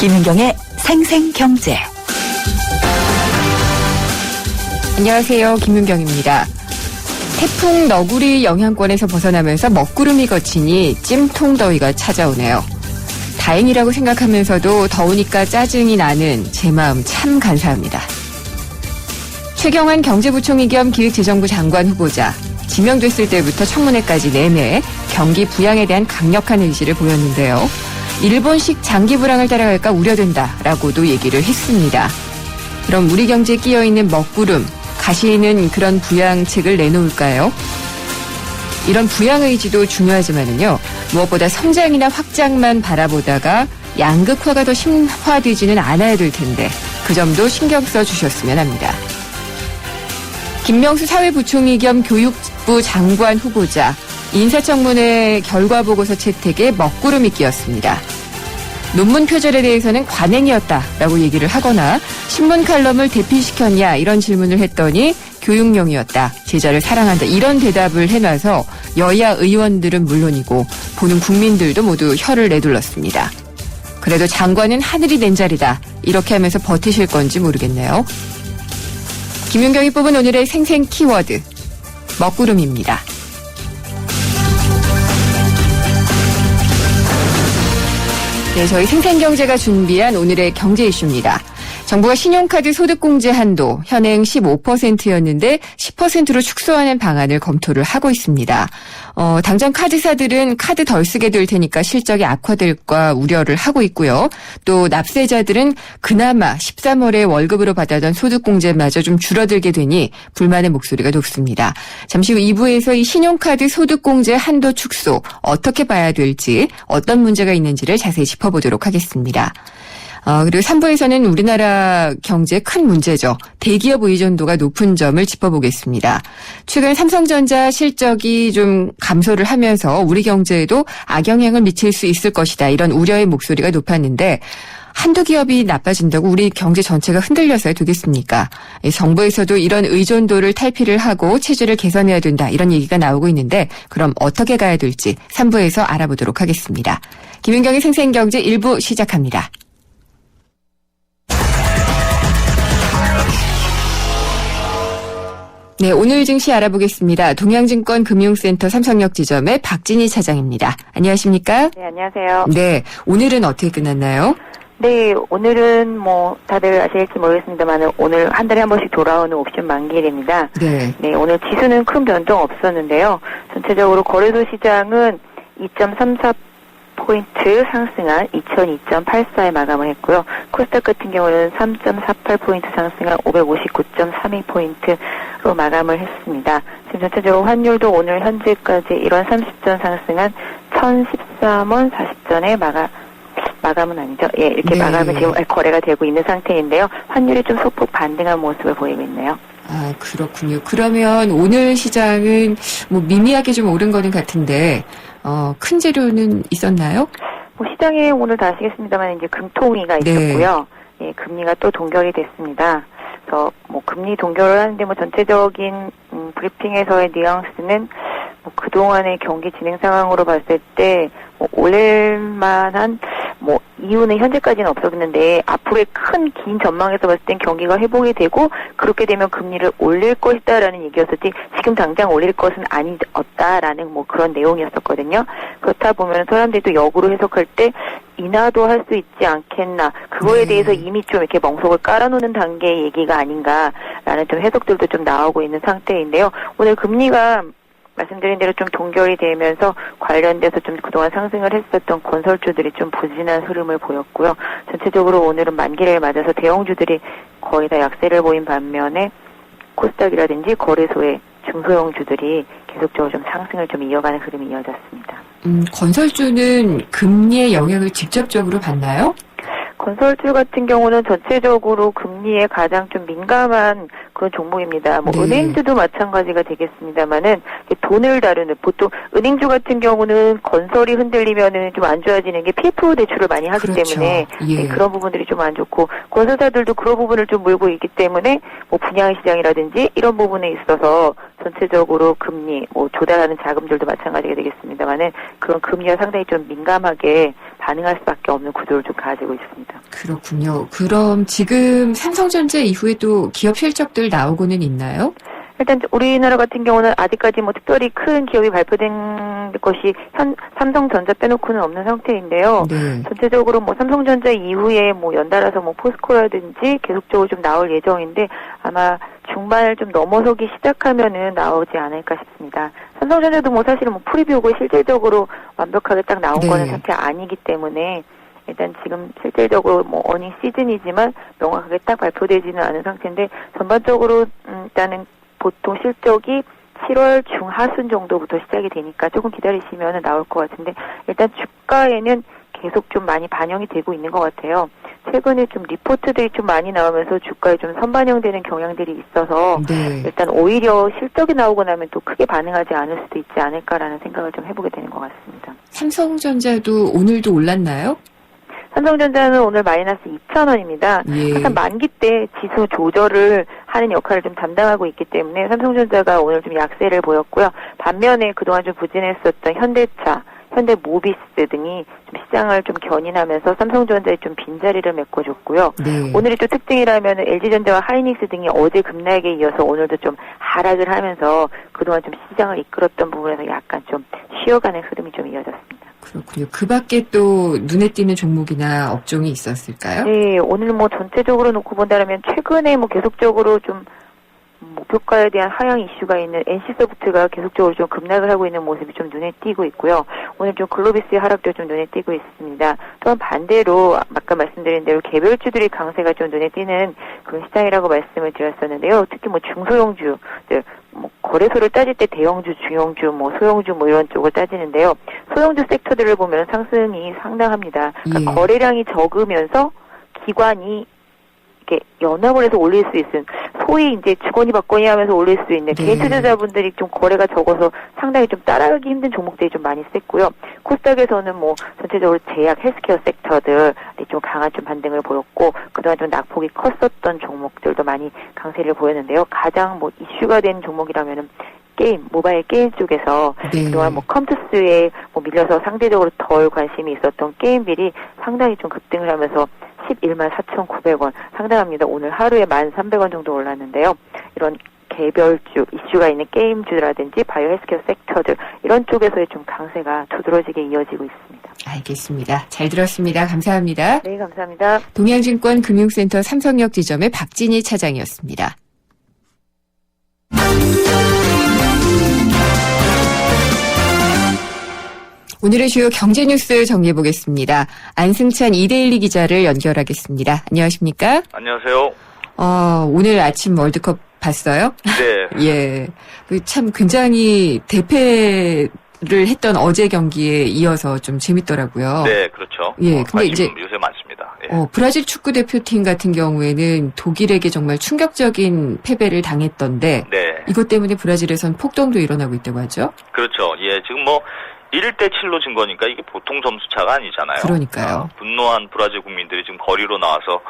김윤경의 생생경제. 안녕하세요. 김윤경입니다. 태풍 너구리 영향권에서 벗어나면서 먹구름이 거치니 찜통더위가 찾아오네요. 다행이라고 생각하면서도 더우니까 짜증이 나는 제 마음 참 간사합니다. 최경환 경제부총리 겸 기획재정부 장관 후보자, 지명됐을 때부터 청문회까지 내내 경기 부양에 대한 강력한 의지를 보였는데요. 일본식 장기 불황을 따라갈까 우려된다라고도 얘기를 했습니다. 그럼 우리 경제에 끼어있는 먹구름, 가시는 그런 부양책을 내놓을까요? 이런 부양 의지도 중요하지만은요, 무엇보다 성장이나 확장만 바라보다가 양극화가 더 심화되지는 않아야 될 텐데 그 점도 신경 써주셨으면 합니다. 김명수 사회부총리 겸 교육부 장관 후보자, 인사청문회 결과보고서 채택에 먹구름이 끼었습니다. 논문 표절에 대해서는 관행이었다라고 얘기를 하거나 신문 칼럼을 대피시켰냐 이런 질문을 했더니 교육용이었다, 제자를 사랑한다 이런 대답을 해놔서 여야 의원들은 물론이고 보는 국민들도 모두 혀를 내둘렀습니다. 그래도 장관은 하늘이 낸 자리다 이렇게 하면서 버티실 건지 모르겠네요. 김윤경이 뽑은 오늘의 생생 키워드, 먹구름입니다. 네, 저희 생생경제가 준비한 오늘의 경제 이슈입니다. 정부가 신용카드 소득공제 한도 현행 15%였는데 10%로 축소하는 방안을 검토를 하고 있습니다. 당장 카드사들은 카드 덜 쓰게 될 테니까 실적이 악화될까 우려를 하고 있고요. 또 납세자들은 그나마 13월에 월급으로 받았던 소득공제마저 좀 줄어들게 되니 불만의 목소리가 높습니다. 잠시 후 2부에서 이 신용카드 소득공제 한도 축소 어떻게 봐야 될지, 어떤 문제가 있는지를 자세히 짚어보도록 하겠습니다. 그리고 3부에서는 우리나라 경제의 큰 문제죠. 대기업 의존도가 높은 점을 짚어보겠습니다. 최근 삼성전자 실적이 좀 감소를 하면서 우리 경제에도 악영향을 미칠 수 있을 것이다, 이런 우려의 목소리가 높았는데 한두 기업이 나빠진다고 우리 경제 전체가 흔들려서야 되겠습니까? 정부에서도 이런 의존도를 탈피를 하고 체질을 개선해야 된다, 이런 얘기가 나오고 있는데 그럼 어떻게 가야 될지 3부에서 알아보도록 하겠습니다. 김윤경의 생생경제 1부 시작합니다. 네, 오늘 증시 알아보겠습니다. 동양증권 금융센터 삼성역 지점의 박진희 차장입니다. 안녕하십니까? 네, 안녕하세요. 네, 오늘은 어떻게 끝났나요? 네, 오늘은 다들 아실지 모르겠습니다만 오늘 한 달에 한 번씩 돌아오는 옵션 만기일입니다. 네. 네, 오늘 지수는 큰 변동 없었는데요. 전체적으로 거래소 시장은 2.34포인트 상승한 2002.84에 마감을 했고요. 코스닥 같은 경우는 3.48포인트 상승한 559.32포인트로 마감을 했습니다. 지금 전체적으로 환율도 오늘 현재까지 1원 30전 상승한 1013원 40전에 마감은 아니죠. 예, 이렇게 네. 마감은 지금 거래가 되고 있는 상태인데요. 환율이 좀 소폭 반등한 모습을 보이고 있네요. 아, 그렇군요. 그러면 오늘 시장은 미미하게 좀 오른 거는 같은데 큰 재료는 있었나요? 시장에 오늘 다 아시겠습니다만 이제 금통위가 있었고요. 네. 예, 금리가 또 동결이 됐습니다. 그래서 금리 동결을 하는데 전체적인 브리핑에서의 뉘앙스는 그동안의 경기 진행 상황으로 봤을 때 올릴 만한 이유는 현재까지는 없었는데 앞으로의 큰 긴 전망에서 봤을 땐 경기가 회복이 되고 그렇게 되면 금리를 올릴 것이다라는 얘기였었지 지금 당장 올릴 것은 아니었다라는 그런 내용이었었거든요. 그렇다 보면 사람들도 역으로 해석할 때 인하도 할 수 있지 않겠나, 그거에 대해서 이미 좀 이렇게 멍석을 깔아놓는 단계의 얘기가 아닌가라는 좀 해석들도 좀 나오고 있는 상태인데요. 오늘 금리가 말씀드린 대로 좀 동결이 되면서 관련돼서 좀 그동안 상승을 했었던 건설주들이 좀 부진한 흐름을 보였고요. 전체적으로 오늘은 만기를 맞아서 대형주들이 거의 다 약세를 보인 반면에 코스닥이라든지 거래소의 중소형주들이 계속적으로 좀 상승을 좀 이어가는 흐름이 이어졌습니다. 건설주는 금리의 영향을 직접적으로 받나요? 건설주 같은 경우는 전체적으로 금리에 가장 좀 민감한 그런 종목입니다. 네. 은행주도 마찬가지가 되겠습니다만은 돈을 다루는, 보통 은행주 같은 경우는 건설이 흔들리면은 좀 안 좋아지는 게 PF 대출을 많이 하기 그렇죠. 때문에 예. 그런 부분들이 좀 안 좋고, 건설사들도 그런 부분을 좀 물고 있기 때문에 분양 시장이라든지 이런 부분에 있어서 전체적으로 금리 조달하는 자금들도 마찬가지가 되겠습니다만은 그런 금리가 상당히 좀 민감하게 반응할 수밖에 없는 구조를 좀 가지고 있습니다. 그렇군요. 그럼 지금 삼성전자 이후에도 기업 실적들 나오고는 있나요? 일단 우리나라 같은 경우는 아직까지 뭐 특별히 큰 기업이 발표된 것이 삼성전자 빼놓고는 없는 상태인데요. 네. 전체적으로 뭐 삼성전자 이후에 뭐 연달아서 뭐 포스코라든지 계속적으로 좀 나올 예정인데 아마 중반을 좀 넘어서기 시작하면은 나오지 않을까 싶습니다. 삼성전자도 뭐 사실은 뭐 프리뷰고 실질적으로 완벽하게 딱 나온 네. 거는 상태 아니기 때문에 일단 지금 실질적으로 뭐 어닝 시즌이지만 명확하게 딱 발표되지는 않은 상태인데 전반적으로 일단은 보통 실적이 7월 중하순 정도부터 시작이 되니까 조금 기다리시면 나올 것 같은데 일단 주가에는 계속 좀 많이 반영이 되고 있는 것 같아요. 최근에 좀 리포트들이 좀 많이 나오면서 주가에 좀 선반영되는 경향들이 있어서 네. 일단 오히려 실적이 나오고 나면 또 크게 반응하지 않을 수도 있지 않을까라는 생각을 좀 해보게 되는 것 같습니다. 삼성전자도 오늘도 올랐나요? 삼성전자는 오늘 마이너스 2,000원입니다. 예. 항상 만기 때 지수 조절을 하는 역할을 좀 담당하고 있기 때문에 삼성전자가 오늘 좀 약세를 보였고요. 반면에 그동안 좀 부진했었던 현대차, 현대모비스 등이 좀 시장을 좀 견인하면서 삼성전자에 좀 빈자리를 메꿔줬고요. 네. 오늘이 또 특징이라면 LG전자와 하이닉스 등이 어제 급락에 이어서 오늘도 좀 하락을 하면서 그동안 좀 시장을 이끌었던 부분에서 약간 좀 쉬어가는 흐름이 좀 이어졌습니다. 그렇군요. 그 밖에 또 눈에 띄는 종목이나 업종이 있었을까요? 네, 오늘 뭐 전체적으로 놓고 본다면 최근에 뭐 계속적으로 좀 목표가에 대한 하향 이슈가 있는 NC소프트가 계속적으로 좀 급락을 하고 있는 모습이 좀 눈에 띄고 있고요. 오늘 좀 글로비스의 하락도 좀 눈에 띄고 있습니다. 또한 반대로 아까 말씀드린 대로 개별주들의 강세가 좀 눈에 띄는 그런 시장이라고 말씀을 드렸었는데요. 특히 뭐 중소형주들, 뭐 거래소를 따질 때 대형주, 중형주, 뭐 소형주 뭐 이런 쪽을 따지는데요. 소형주 섹터들을 보면 상승이 상당합니다. 그러니까 예. 거래량이 적으면서 기관이 이렇게 연합을 해서 올릴 수 있는 소위 이제 주거니 받거니 하면서 올릴 수 있는 네. 개인 투자자분들이 좀 거래가 적어서 상당히 좀 따라가기 힘든 종목들이 좀 많이 셌고요. 코스닥에서는 뭐 전체적으로 제약, 헬스케어 섹터들이 좀 강한 좀 반등을 보였고 그동안 좀 낙폭이 컸었던 종목들도 많이 강세를 보였는데요. 가장 뭐 이슈가 된 종목이라면은 게임, 모바일 게임 쪽에서 네. 그동안 뭐 컴투스에 뭐 밀려서 상대적으로 덜 관심이 있었던 게임빌이 상당히 좀 급등을 하면서 11만 4,900원 상당합니다. 오늘 하루에 1,300원 정도 올랐는데요. 이런 개별주, 이슈가 있는 게임주라든지 바이오 헬스케어 섹터들 이런 쪽에서의 좀 강세가 두드러지게 이어지고 있습니다. 알겠습니다. 잘 들었습니다. 감사합니다. 네, 감사합니다. 동양증권 금융센터 삼성역 지점의 박진희 차장이었습니다. 오늘의 주요 경제 뉴스 정리해 보겠습니다. 안승찬 이데일리 기자를 연결하겠습니다. 안녕하십니까? 안녕하세요. 오늘 아침 월드컵 봤어요? 네. 예. 참 굉장히 대패를 했던 어제 경기에 이어서 좀 재밌더라고요. 네, 그렇죠. 예, 근데 이제 요새 많습니다. 예. 브라질 축구 대표팀 같은 경우에는 독일에게 정말 충격적인 패배를 당했던데 네. 이것 때문에 브라질에선 폭동도 일어나고 있다고 하죠? 그렇죠. 예, 지금 뭐 1대 7로 진 거니까 이게 보통 점수 차가 아니잖아요. 그러니까요. 분노한 브라질 국민들이 지금 거리로 나와서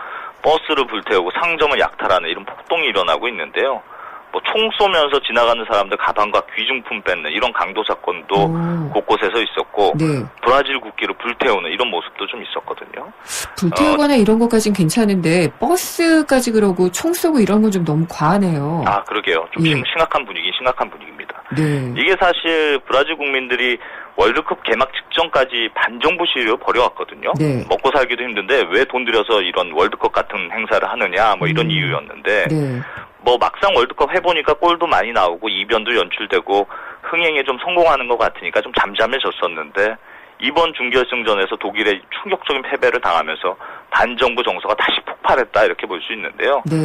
버스를 불태우고 상점을 약탈하는 이런 폭동이 일어나고 있는데요. 뭐 총 쏘면서 지나가는 사람들 가방과 귀중품 뺏는 이런 강도 사건도 곳곳에서 있었고 네. 브라질 국기를 불태우는 이런 모습도 좀 있었거든요. 불태우거나 이런 것까진 괜찮은데 버스까지 그러고 총 쏘고 이런 건 좀 너무 과하네요. 아, 그러게요. 좀 예. 심각한 분위기입니다. 네. 이게 사실 브라질 국민들이 월드컵 개막 직전까지 반정부 시위를 벌여왔거든요. 네. 먹고 살기도 힘든데 왜 돈 들여서 이런 월드컵 같은 행사를 하느냐 뭐 이런 이유였는데 네. 뭐 막상 월드컵 해보니까 골도 많이 나오고 이변도 연출되고 흥행에 좀 성공하는 것 같으니까 좀 잠잠해졌었는데 이번 준결승전에서 독일의 충격적인 패배를 당하면서 반정부 정서가 다시 폭발했다 이렇게 볼 수 있는데요. 네.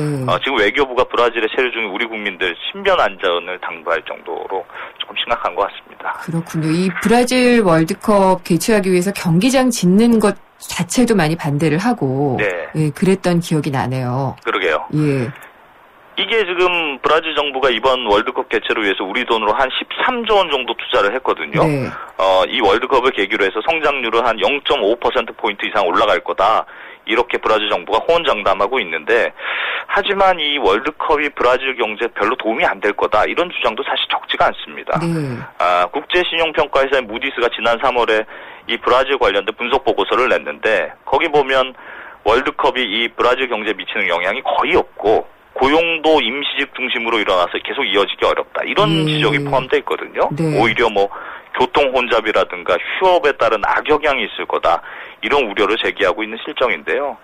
지금 외교부가 브라질에 체류 중인 우리 국민들 신변 안전을 당부할 정도로 조금 심각한 것 같습니다. 그렇군요. 이 브라질 월드컵 개최하기 위해서 경기장 짓는 것 자체도 많이 반대를 하고 네. 예, 그랬던 기억이 나네요. 그러게요. 예. 이게 지금 브라질 정부가 이번 월드컵 개최를 위해서 우리 돈으로 한 13조 원 정도 투자를 했거든요. 네. 이 월드컵을 계기로 해서 성장률을 한 0.5%포인트 이상 올라갈 거다. 이렇게 브라질 정부가 호언장담하고 있는데 하지만 이 월드컵이 브라질 경제에 별로 도움이 안 될 거다. 이런 주장도 사실 적지가 않습니다. 네. 국제신용평가회사의 무디스가 지난 3월에 이 브라질 관련된 분석 보고서를 냈는데 거기 보면 월드컵이 이 브라질 경제에 미치는 영향이 거의 없고 고용도 임시직 중심으로 일어나서 계속 이어지기 어렵다. 이런 지적이 포함되어 있거든요. 네. 오히려 뭐 교통 혼잡이라든가 휴업에 따른 악영향이 있을 거다. 이런 우려를 제기하고 있는 실정인데요.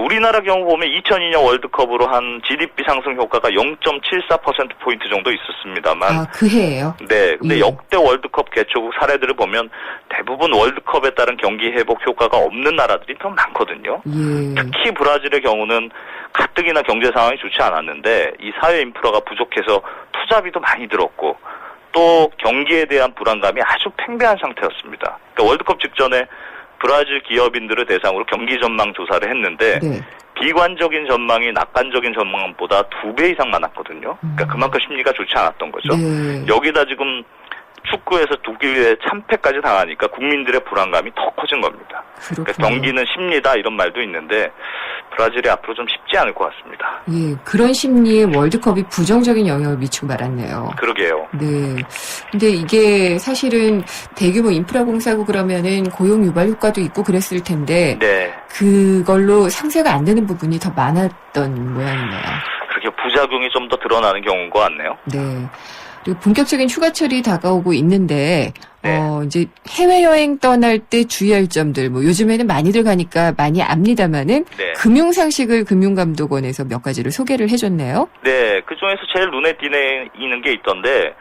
우리나라 경우 보면 2002년 월드컵으로 한 GDP 상승 효과가 0.74%포인트 정도 있었습니다만. 아, 그 해예요? 네. 근데 예. 역대 월드컵 개최국 사례들을 보면 대부분 월드컵에 따른 경기 회복 효과가 없는 나라들이 더 많거든요. 예. 특히 브라질의 경우는 가뜩이나 경제 상황이 좋지 않았는데 이 사회 인프라가 부족해서 투자비도 많이 들었고 또 경기에 대한 불안감이 아주 팽배한 상태였습니다. 그러니까 월드컵 직전에 브라질 기업인들을 대상으로 경기 전망 조사를 했는데 네. 비관적인 전망이 낙관적인 전망보다 2배 이상 많았거든요. 그러니까 그만큼 심리가 좋지 않았던 거죠. 네. 여기다 지금 축구에서 독일에 참패까지 당하니까 국민들의 불안감이 더 커진 겁니다. 그러니까 경기는 심리다 이런 말도 있는데 브라질이 앞으로 좀 쉽지 않을 것 같습니다. 예, 그런 심리에 월드컵이 부정적인 영향을 미치고 말았네요. 그러게요. 네. 근데 이게 사실은 대규모 인프라 공사고 그러면은 고용 유발 효과도 있고 그랬을 텐데 네. 그걸로 상쇄가 안 되는 부분이 더 많았던 모양이네요. 그렇게 부작용이 좀 더 드러나는 경우인 것 같네요. 네. 그리고 본격적인 휴가철이 다가오고 있는데 네. 이제 해외여행 떠날 때 주의할 점들 뭐 요즘에는 많이들 가니까 많이 압니다마는 네. 금융상식을 금융감독원에서 몇 가지를 소개를 해줬네요. 네, 그 중에서 제일 눈에 띄는 게 있던데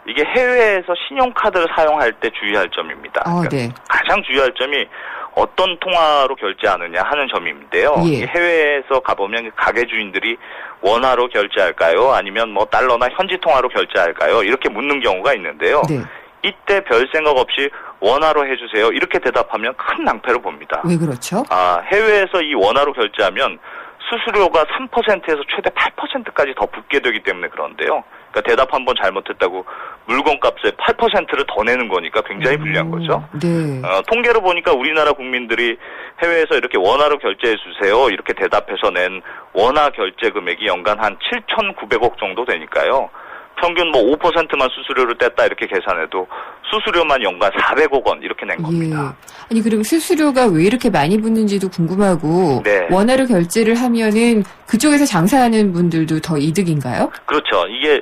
이게 해외에서 신용카드를 사용할 때 주의할 점입니다. 그러니까 네. 가장 주의할 점이 어떤 통화로 결제하느냐 하는 점인데요. 예. 해외에서 가보면 가게 주인들이 원화로 결제할까요? 아니면 뭐 달러나 현지 통화로 결제할까요? 이렇게 묻는 경우가 있는데요. 네. 이때 별 생각 없이 원화로 해주세요. 이렇게 대답하면 큰 낭패를 봅니다. 왜 그렇죠? 해외에서 이 원화로 결제하면 수수료가 3%에서 최대 8%까지 더 붙게 되기 때문에 그런데요. 그러니까 대답 한번 잘못했다고 물건값의 8%를 더 내는 거니까 굉장히 불리한 거죠. 네. 통계로 보니까 우리나라 국민들이 해외에서 이렇게 원화로 결제해 주세요. 이렇게 대답해서 낸 원화 결제 금액이 연간 한 7,900억 정도 되니까요. 평균 뭐 5%만 수수료를 뗐다 이렇게 계산해도 수수료만 연간 400억 원 이렇게 낸 겁니다. 예. 아니 그럼 수수료가 왜 이렇게 많이 붙는지도 궁금하고 네. 원화로 결제를 하면은 그쪽에서 장사하는 분들도 더 이득인가요? 그렇죠. 이게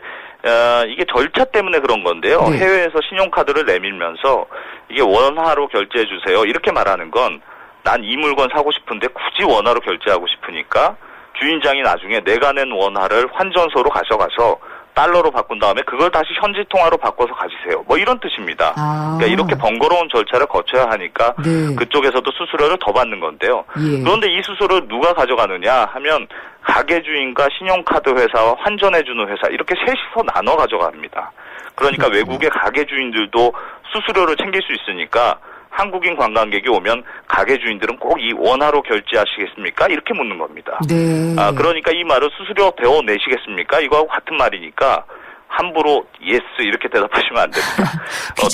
절차 때문에 그런 건데요. 네. 해외에서 신용카드를 내밀면서 이게 원화로 결제해 주세요. 이렇게 말하는 건 난 이 물건 사고 싶은데 굳이 원화로 결제하고 싶으니까 주인장이 나중에 내가 낸 원화를 환전소로 가져가서 달러로 바꾼 다음에 그걸 다시 현지 통화로 바꿔서 가지세요. 뭐 이런 뜻입니다. 그러니까 이렇게 번거로운 절차를 거쳐야 하니까 네. 그쪽에서도 수수료를 더 받는 건데요. 예. 그런데 이 수수료를 누가 가져가느냐 하면 가게주인과 신용카드 회사와 환전해주는 회사 이렇게 셋이서 나눠 가져갑니다. 그러니까 외국의 가게주인들도 수수료를 챙길 수 있으니까 한국인 관광객이 오면 가게주인들은 꼭 이 원화로 결제하시겠습니까? 이렇게 묻는 겁니다. 네. 그러니까 이 말을 수수료 대워 내시겠습니까? 이거하고 같은 말이니까 함부로 예스 이렇게 대답하시면 안 됩니다.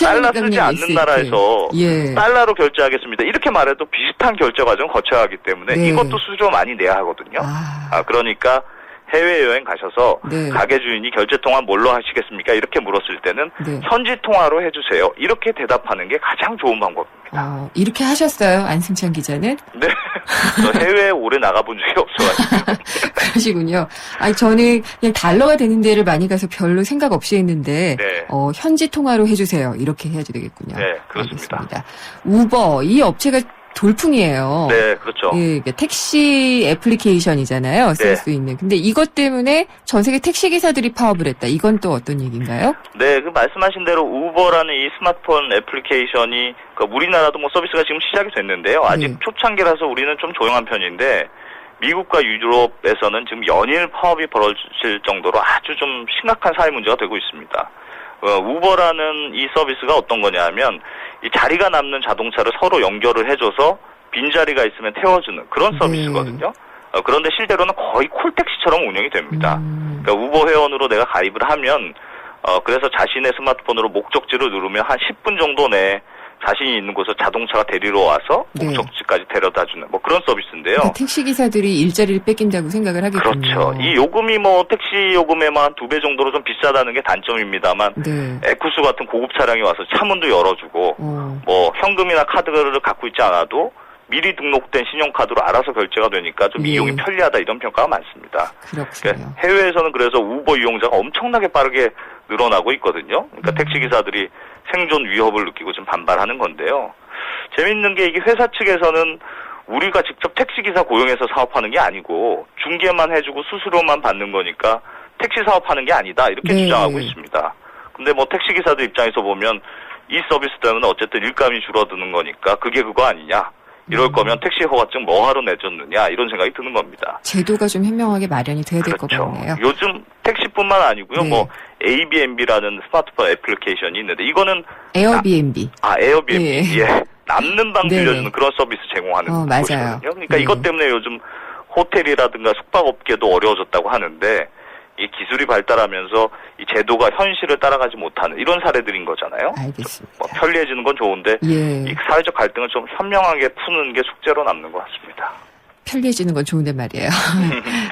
달러 쓰지 않는 나라에서 예. 달러로 결제하겠습니다. 이렇게 말해도 비슷한 결제 과정 거쳐야 하기 때문에 네. 이것도 수수료 많이 내야 하거든요. 그러니까 해외여행 가셔서 네. 가게 주인이 결제 통화 뭘로 하시겠습니까? 이렇게 물었을 때는 네. 현지 통화로 해주세요. 이렇게 대답하는 게 가장 좋은 방법입니다. 이렇게 하셨어요, 안승찬 기자는? 네. 저 해외에 오래 나가본 적이 없어가지고. 그러시군요. 아니, 저는 그냥 달러가 되는 데를 많이 가서 별로 생각 없이 했는데, 네. 현지 통화로 해주세요. 이렇게 해야지 되겠군요. 네, 그렇습니다. 알겠습니다. 우버, 이 업체가 돌풍이에요. 네, 그렇죠. 예, 그러니까 택시 애플리케이션이잖아요. 쓸 네. 수 있는. 근데 이것 때문에 전 세계 택시 기사들이 파업을 했다. 이건 또 어떤 얘기인가요? 네, 그 말씀하신 대로 우버라는 이 스마트폰 애플리케이션이 우리나라도 뭐 서비스가 지금 시작이 됐는데요. 아직 네. 초창기라서 우리는 좀 조용한 편인데 미국과 유럽에서는 지금 연일 파업이 벌어질 정도로 아주 좀 심각한 사회 문제가 되고 있습니다. 우버라는 이 서비스가 어떤 거냐면 이 자리가 남는 자동차를 서로 연결을 해줘서 빈자리가 있으면 태워주는 그런 서비스거든요. 그런데 실제로는 거의 콜택시처럼 운영이 됩니다. 그러니까 우버 회원으로 내가 가입을 하면 그래서 자신의 스마트폰으로 목적지를 누르면 한 10분 정도 내에 자신이 있는 곳에 자동차가 데리러 와서 네. 목적지까지 데려다주는 뭐 그런 서비스인데요. 그러니까 택시 기사들이 일자리를 뺏긴다고 생각을 하겠군요. 그렇죠. 이 요금이 뭐 택시 요금에만 2배 정도로 좀 비싸다는 게 단점입니다만 네. 에쿠스 같은 고급 차량이 와서 차문도 열어주고 뭐 현금이나 카드를 갖고 있지 않아도 미리 등록된 신용카드로 알아서 결제가 되니까 좀 예. 이용이 편리하다 이런 평가가 많습니다. 그렇군요. 그러니까 해외에서는 그래서 우버 이용자가 엄청나게 빠르게 늘어나고 있거든요. 그러니까 택시기사들이 생존 위협을 느끼고 좀 반발하는 건데요. 재밌는 게 이게 회사 측에서는 우리가 직접 택시기사 고용해서 사업하는 게 아니고 중개만 해주고 수수료만 받는 거니까 택시 사업하는 게 아니다 이렇게 네. 주장하고 있습니다. 근데 뭐 택시기사들 입장에서 보면 이 서비스 때문에 어쨌든 일감이 줄어드는 거니까 그게 그거 아니냐. 이럴 거면 택시 허가증 뭐하러 내줬느냐 이런 생각이 드는 겁니다. 제도가 좀 현명하게 마련이 돼야 될 것 그렇죠. 같네요. 요즘 택시뿐만 아니고요. 네. 뭐 에이비앤비라는 스마트폰 애플리케이션이 있는데 이거는 에어비앤비. 에어비앤비. 예. 예. 남는 방 네네. 빌려주는 그런 서비스 제공하는 맞아요. 곳이거든요. 그러니까 네. 이것 때문에 요즘 호텔이라든가 숙박업계도 어려워졌다고 하는데 이 기술이 발달하면서 이 제도가 현실을 따라가지 못하는 이런 사례들인 거잖아요. 알겠습니다. 뭐 편리해지는 건 좋은데 예. 이 사회적 갈등을 좀 현명하게 푸는 게 숙제로 남는 것 같습니다. 편리해지는 건 좋은데 말이에요.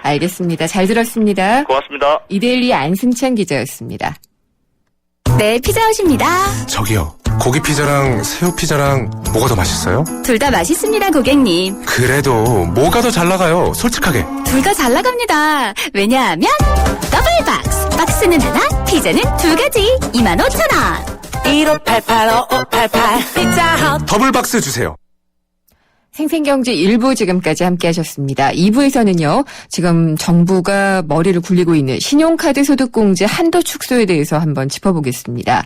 알겠습니다. 잘 들었습니다. 고맙습니다. 이데일리 안승찬 기자였습니다. 네, 피자헛입니다. 저기요, 고기 피자랑 새우 피자랑 뭐가 더 맛있어요? 둘 다 맛있습니다, 고객님. 그래도 뭐가 더 잘 나가요? 솔직하게. 둘 다 잘 나갑니다. 왜냐하면 더블박스. 박스는 하나, 피자는 두 가지. 25,000원. 1588-5588 피자헛 더블박스 주세요. 생생경제 1부 지금까지 함께 하셨습니다. 2부에서는요, 지금 정부가 머리를 굴리고 있는 신용카드 소득공제 한도 축소에 대해서 한번 짚어보겠습니다.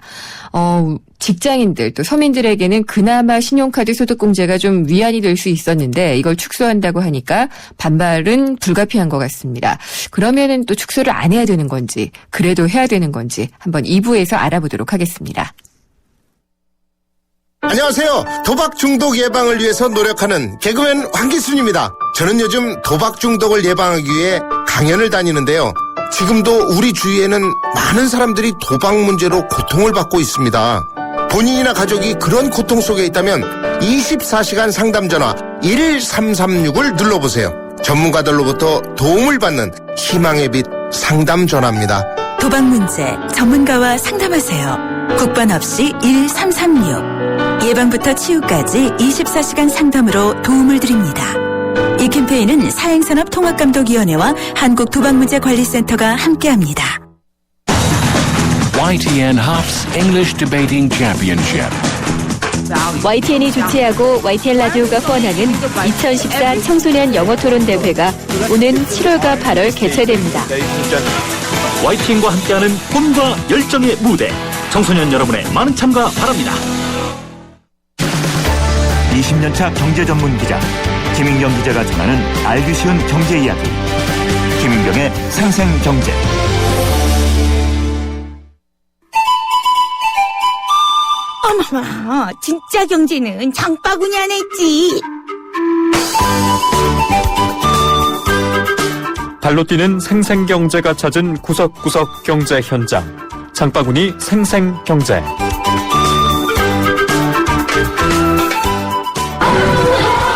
직장인들 또 서민들에게는 그나마 신용카드 소득공제가 좀 위안이 될 수 있었는데 이걸 축소한다고 하니까 반발은 불가피한 것 같습니다. 그러면은 또 축소를 안 해야 되는 건지, 그래도 해야 되는 건지 한번 2부에서 알아보도록 하겠습니다. 안녕하세요. 도박 중독 예방을 위해서 노력하는 개그맨 황기순입니다. 저는 요즘 도박 중독을 예방하기 위해 강연을 다니는데요. 지금도 우리 주위에는 많은 사람들이 도박 문제로 고통을 받고 있습니다. 본인이나 가족이 그런 고통 속에 있다면 24시간 상담 전화 1336을 눌러보세요. 전문가들로부터 도움을 받는 희망의 빛 상담 전화입니다. 도박 문제 전문가와 상담하세요. 국번 없이 1336. 예방부터 치유까지 24시간 상담으로 도움을 드립니다. 이 캠페인은 사행산업통합감독위원회와 한국도박문제관리센터가 함께합니다. YTN Hops English Debating Championship. YTN이 주최하고 YTN 라디오가 후원하는 2014 청소년 영어토론 대회가 오는 7월과 8월 개최됩니다. YTN과 함께하는 꿈과 열정의 무대. 청소년 여러분의 많은 참가 바랍니다. 20년차 경제 전문 기자 김인경 기자가 전하는 알기 쉬운 경제 이야기. 김인경의 생생경제. 어머나 진짜 경제는 장바구니 안에 있지. 발로 뛰는 생생경제가 찾은 구석구석 경제 현장. 장바구니 생생경제.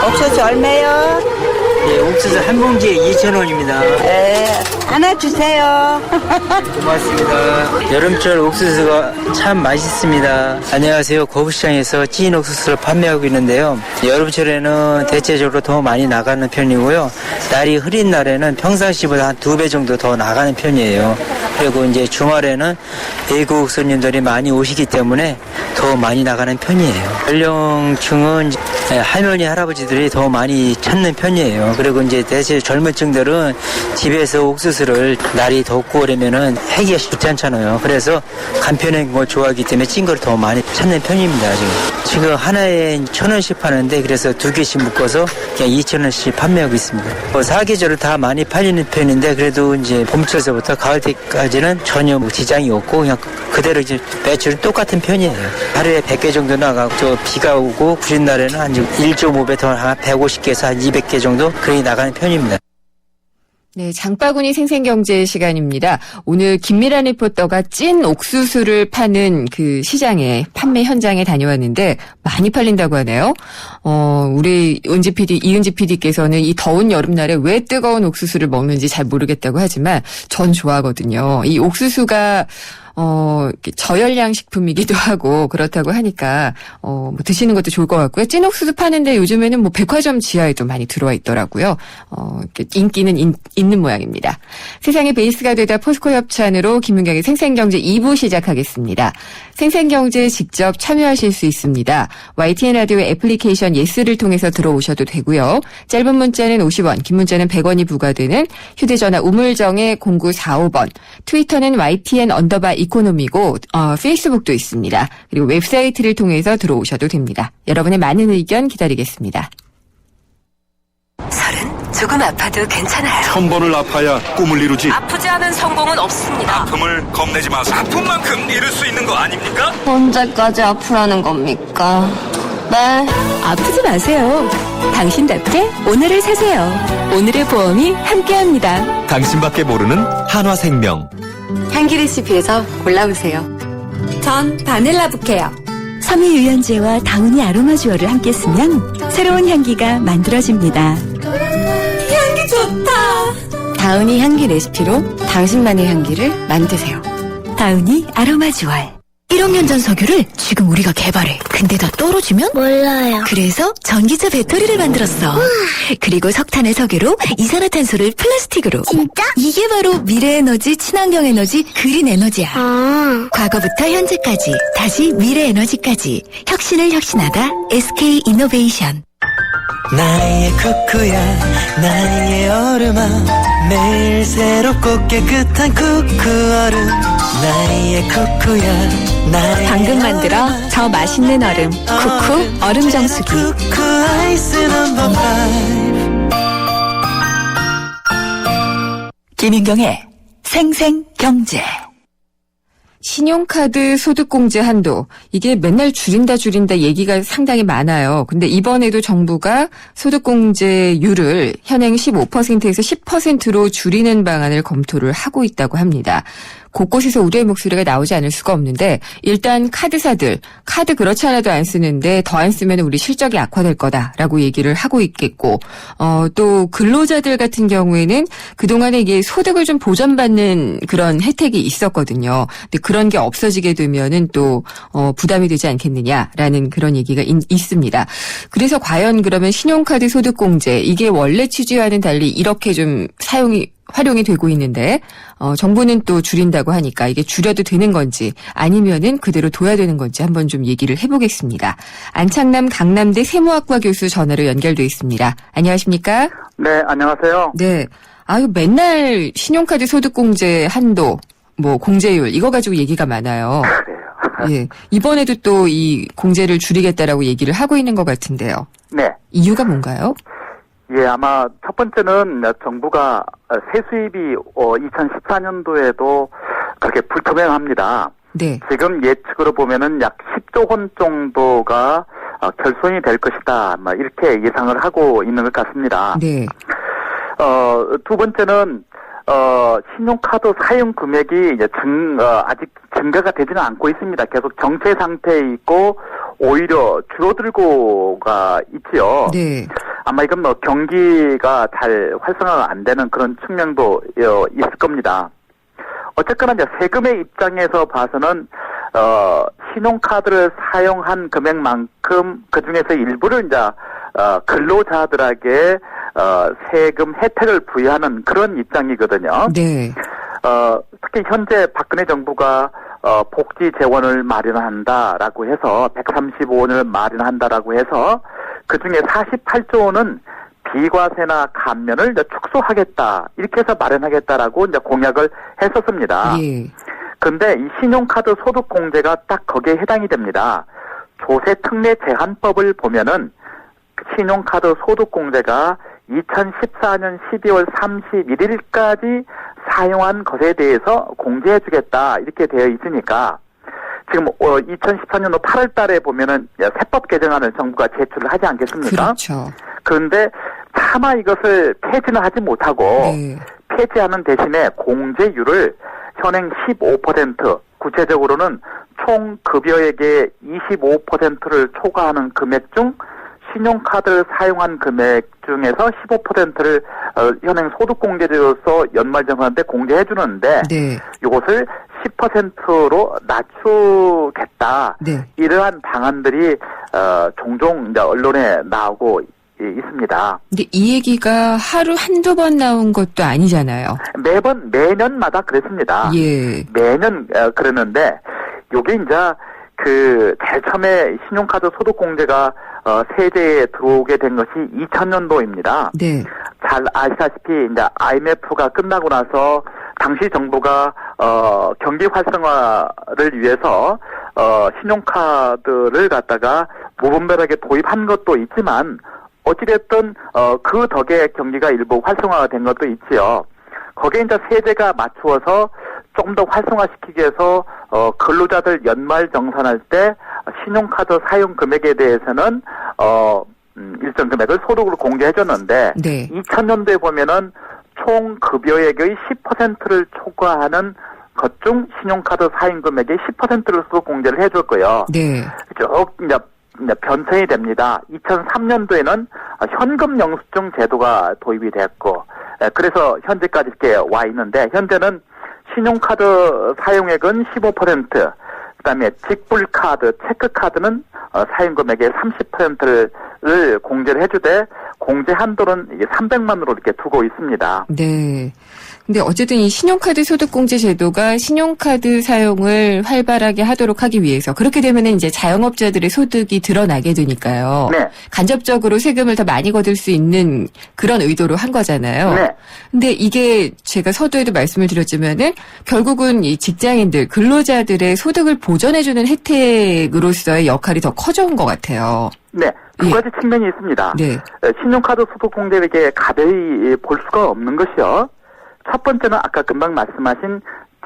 옥수수 얼마요? 네, 옥수수 한 봉지에 2,000원입니다. 네, 하나 주세요. 고맙습니다. 여름철 옥수수가 참 맛있습니다. 안녕하세요. 거부시장에서 찐 옥수수를 판매하고 있는데요. 여름철에는 대체적으로 더 많이 나가는 편이고요. 날이 흐린 날에는 평상시보다 한 2배 정도 더 나가는 편이에요. 그리고 이제 주말에는 외국 손님들이 많이 오시기 때문에 더 많이 나가는 편이에요. 연령층은 할머니, 할아버지들이 더 많이 찾는 편이에요. 그리고 이제 대체 젊은 층들은 집에서 옥수수를 날이 덥고 그러면은 해기가 쉽지 않잖아요. 그래서 간편한 거 좋아하기 때문에 찐 걸 더 많이 찾는 편입니다. 지금 하나에 1,000원씩 파는데 그래서 2개씩 묶어서 그냥 2,000원씩 판매하고 있습니다. 사계절을 다 많이 팔리는 편인데 그래도 이제 봄철서부터 가을 때까지는 전혀 지장이 없고 그냥 그대로 이제 매출은 똑같은 편이에요. 하루에 100개 정도 나가고 또 비가 오고 구린 날에는 한 1.5배 더 한 150개에서 한 200개 정도 그렇게 나가는 편입니다. 네, 장바구니 생생경제 시간입니다. 오늘 김미란 리포터가 찐 옥수수를 파는 그 시장에 판매 현장에 다녀왔는데 많이 팔린다고 하네요. 우리 이은지 PD께서는 이 더운 여름날에 왜 뜨거운 옥수수를 먹는지 잘 모르겠다고 하지만 전 좋아하거든요. 이 옥수수가 저열량 식품이기도 하고 그렇다고 하니까 뭐 드시는 것도 좋을 것 같고요. 찐 옥수수 파는데 요즘에는 뭐 백화점 지하에도 많이 들어와 있더라고요. 인기는 있는 모양입니다. 세상의 베이스가 되다 포스코 협찬으로 김윤경의 생생경제 2부 시작하겠습니다. 생생경제에 직접 참여하실 수 있습니다. YTN 라디오 애플리케이션 예스를 통해서 들어오셔도 되고요. 짧은 문자는 50원, 긴 문자는 100원이 부과되는 휴대전화 우물정의 0945번, 트위터는 YTN_이코노미고 페이스북도 있습니다. 그리고 웹사이트를 통해서 들어오셔도 됩니다. 여러분의 많은 의견 기다리겠습니다. 30 조금 아파도 괜찮아요. 1000번을 아파야 꿈을 이루지. 아프지 않은 성공은 없습니다. 아픔을 겁내지 마세요. 아픔만큼 이룰 수 있는 거 아닙니까? 언제까지 아프라는 겁니까? 네. 아프지 마세요. 당신답게 오늘을 사세요. 오늘의 보험이 함께합니다. 당신밖에 모르는 한화생명. 향기 레시피에서 골라보세요. 전 바닐라 부케요. 섬유유연제와 다우니 아로마주얼을 함께 쓰면 새로운 향기가 만들어집니다. 향기 좋다. 다우니 향기 레시피로 당신만의 향기를 만드세요. 다우니 아로마주얼. 1억 전 석유를 지금 우리가 개발해. 근데 다 떨어지면? 몰라요. 그래서 전기차 배터리를 만들었어. 그리고 석탄의 석유로 이산화탄소를 플라스틱으로. 진짜? 이게 바로 미래에너지, 친환경에너지, 그린에너지야. 과거부터 현재까지, 다시 미래에너지까지. 혁신을 혁신하다 SK이노베이션. 나의 쿠쿠야, 나의 얼음아, 매일 새롭고 깨끗한 쿠쿠 얼음. 나의 쿠쿠야, 나의 방금 만들어 더 맛있는 얼음. 쿠쿠 얼음 정수기. 쿠쿠 아이스 넘버 5. 김윤경의 생생경제. 신용카드 소득공제 한도, 이게 맨날 줄인다 얘기가 상당히 많아요. 근데 이번에도 정부가 소득공제율을 현행 15%에서 10%로 줄이는 방안을 검토를 하고 있다고 합니다. 곳곳에서 우려의 목소리가 나오지 않을 수가 없는데, 일단 카드사들, 카드 그렇지 않아도 안 쓰는데 더 안 쓰면 우리 실적이 악화될 거다라고 얘기를 하고 있겠고, 또 근로자들 같은 경우에는 그동안에 이게 소득을 좀 보전받는 그런 혜택이 있었거든요. 근데 그런 게 없어지게 되면은 또 부담이 되지 않겠느냐라는 그런 얘기가 있습니다. 그래서 과연 그러면 신용카드 소득공제, 이게 원래 취지와는 달리 이렇게 좀 활용이 되고 있는데, 정부는 또 줄인다고 하니까 이게 줄여도 되는 건지 아니면은 그대로 둬야 되는 건지 한번 좀 얘기를 해보겠습니다. 안창남 강남대 세무학과 교수 전화로 연결돼 있습니다. 안녕하십니까? 네, 안녕하세요. 네. 맨날 신용카드 소득공제 한도, 공제율, 이거 가지고 얘기가 많아요. 그래요. 예. 이번에도 또 이 공제를 줄이겠다라고 얘기를 하고 있는 것 같은데요. 네. 이유가 뭔가요? 예, 아마 첫 번째는 정부가 세수입이 2014년도에도 그렇게 불투명합니다. 네. 지금 예측으로 보면은 약 10조 원 정도가 결손이 될 것이다. 이렇게 예상을 하고 있는 것 같습니다. 네. 두 번째는 신용카드 사용 금액이 이제 아직 증가가 되지는 않고 있습니다. 계속 정체 상태에 있고 오히려 줄어들고가 있지요. 네. 아마 이건 경기가 잘 활성화가 안 되는 그런 측면도 있을 겁니다. 어쨌거나 이제 세금의 입장에서 봐서는 신용카드를 사용한 금액만큼 그 중에서 일부를 이제 근로자들에게 세금 혜택을 부여하는 그런 입장이거든요. 네. 특히 현재 박근혜 정부가 복지 재원을 마련한다라고 해서 135원을 마련한다라고 해서 그 중에 48조 원은 비과세나 감면을 이제 축소하겠다, 이렇게 해서 마련하겠다라고 이제 공약을 했었습니다. 예. 근데 이 신용카드 소득 공제가 딱 거기에 해당이 됩니다. 조세 특례 제한법을 보면은 신용카드 소득 공제가 2014년 12월 31일까지 사용한 것에 대해서 공제해주겠다, 이렇게 되어 있으니까 지금 2014년도 8월 달에 보면은 세법 개정안을 정부가 제출을 하지 않겠습니까? 그렇죠. 그런데 차마 이것을 폐지는 하지 못하고 네. 폐지하는 대신에 공제율을 현행 15%, 구체적으로는 총 급여액의 25%를 초과하는 금액 중 신용카드를 사용한 금액 중에서 15%를 현행 소득공제로서 연말정산할 때 공제해 주는데 네. 이것을 10%로 낮추겠다. 네. 이러한 방안들이 종종 이제 언론에 나오고 있습니다. 근데 이 얘기가 하루 한두 번 나온 것도 아니잖아요. 매년마다 그랬습니다. 예. 매년 그랬는데 요게 이제 제일 처음에 신용카드 소득공제가 세제에 들어오게 된 것이 2000년도입니다. 네. 잘 아시다시피 이제 IMF가 끝나고 나서 당시 정부가 경기 활성화를 위해서 신용카드를 갖다가 무분별하게 도입한 것도 있지만 어찌됐든 그 덕에 경기가 일부 활성화가 된 것도 있지요. 거기에 이제 세제가 맞추어서 조금 더 활성화시키기 위해서 근로자들 연말 정산할 때 신용카드 사용 금액에 대해서는 일정 금액을 소득으로 공개해줬는데 네. 2000년도에 보면은 총 급여액의 10%를 초과하는 것 중 신용카드 사용 금액의 10%를 소득 공제를 해줬고요. 네. 쭉 이제 변천이 됩니다. 2003년도에는 현금 영수증 제도가 도입이 됐고, 그래서 현재까지 이렇게 와 있는데, 현재는 신용카드 사용액은 15%, 그다음에 직불카드, 체크카드는 사용 금액의 30%를 공제를 해주되, 공제 한도는 300만 원으로 이렇게 두고 있습니다. 네. 근데 어쨌든 이 신용카드 소득공제 제도가 신용카드 사용을 활발하게 하도록 하기 위해서 그렇게 되면은 이제 자영업자들의 소득이 드러나게 되니까요. 네. 간접적으로 세금을 더 많이 거둘 수 있는 그런 의도로 한 거잖아요. 네. 근데 이게 제가 서두에도 말씀을 드렸지만은 결국은 이 직장인들, 근로자들의 소득을 보전해주는 혜택으로서의 역할이 더 커져온 것 같아요. 네. 두 가지 측면이 있습니다. 네. 신용카드 소득공제를 이렇게 가벼이 볼 수가 없는 것이요. 첫 번째는 아까 금방 말씀하신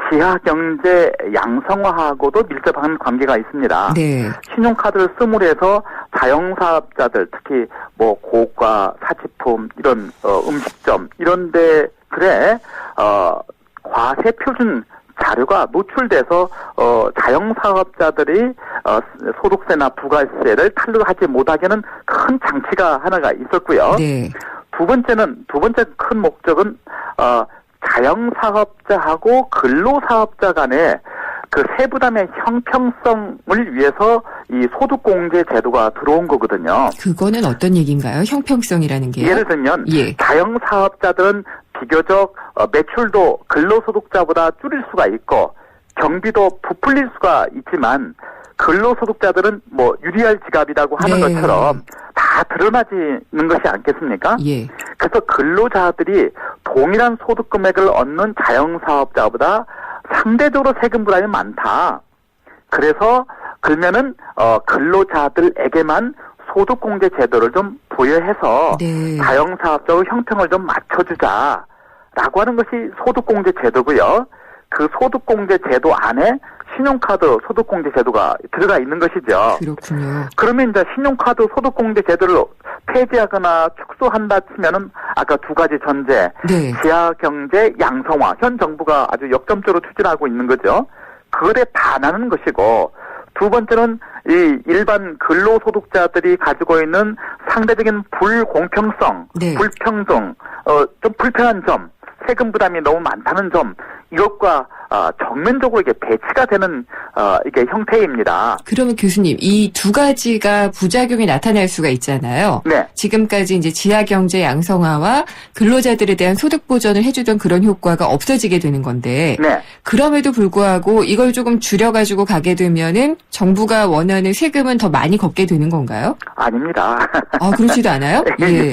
지하경제 양성화하고도 밀접한 관계가 있습니다. 네. 신용카드를 쓰므로 해서 자영사업자들, 특히 뭐 고가, 사치품, 이런 음식점 이런 데들의 과세 표준 자료가 노출돼서 자영사업자들이 소득세나 부가세를 탈루하지 못하게는 큰 장치가 하나가 있었고요. 네. 두 번째 큰 목적은 자영사업자하고 근로사업자 간의 그 세부담의 형평성을 위해서 이 소득공제 제도가 들어온 거거든요. 그거는 어떤 얘기인가요? 형평성이라는 게요? 예를 들면 예. 자영사업자들은 비교적 매출도 근로소득자보다 줄일 수가 있고 경비도 부풀릴 수가 있지만 근로소득자들은 뭐 유리할 지갑이라고 하는 네. 것처럼 다 드러나지는 것이 않겠습니까? 예. 그래서 근로자들이 동일한 소득 금액을 얻는 자영사업자보다 상대적으로 세금 부담이 많다. 그래서 그러면은 근로자들에게만 소득공제 제도를 좀 부여해서 네. 자영사업자의 형평을 좀 맞춰주자라고 하는 것이 소득공제 제도고요. 그 소득공제 제도 안에 신용카드 소득공제 제도가 들어가 있는 것이죠. 그렇군요. 그러면 이제 신용카드 소득공제 제도를 폐지하거나 축소한다 치면은 아까 두 가지 전제, 네. 지하경제 양성화, 현 정부가 아주 역점적으로 추진하고 있는 거죠. 그것에 반하는 것이고, 두 번째는 이 일반 근로소득자들이 가지고 있는 상대적인 불공평성, 네. 불평등, 좀 불편한 점, 세금 부담이 너무 많다는 점, 이것과 정면적으로 이게 배치가 되는 이게 형태입니다. 그러면 교수님, 이 두 가지가 부작용이 나타날 수가 있잖아요. 네. 지금까지 이제 지하경제 양성화와 근로자들에 대한 소득 보전을 해주던 그런 효과가 없어지게 되는 건데, 네. 그럼에도 불구하고 이걸 조금 줄여가지고 가게 되면은 정부가 원하는 세금은 더 많이 걷게 되는 건가요? 아닙니다. 아, 그렇지도 않아요? 예.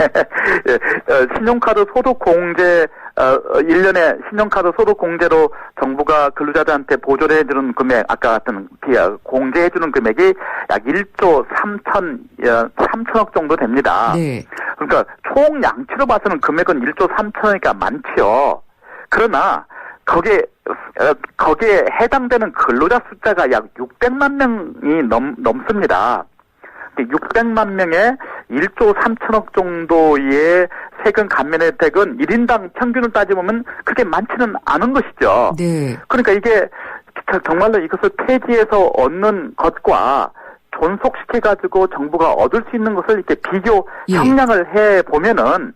신용카드 소득공제 1년에 신용카드 소득공제로 정부가 근로자들한테 보조해주는 금액, 아까 같은 공제해주는 금액이 약 1조 3천억 정도 됩니다. 네. 그러니까 총 양치로 봐서는 금액은 1조 3천억이니까 많지요. 그러나 거기에 해당되는 근로자 숫자가 약 600만 명이 넘습니다. 600만 명의 1조 3천억 정도의 세금 감면 혜택은 1인당 평균을 따져보면 그게 많지는 않은 것이죠. 네. 그러니까 이게 정말로 이것을 폐지해서 얻는 것과 존속시켜가지고 정부가 얻을 수 있는 것을 이렇게 비교 형량을 해 보면은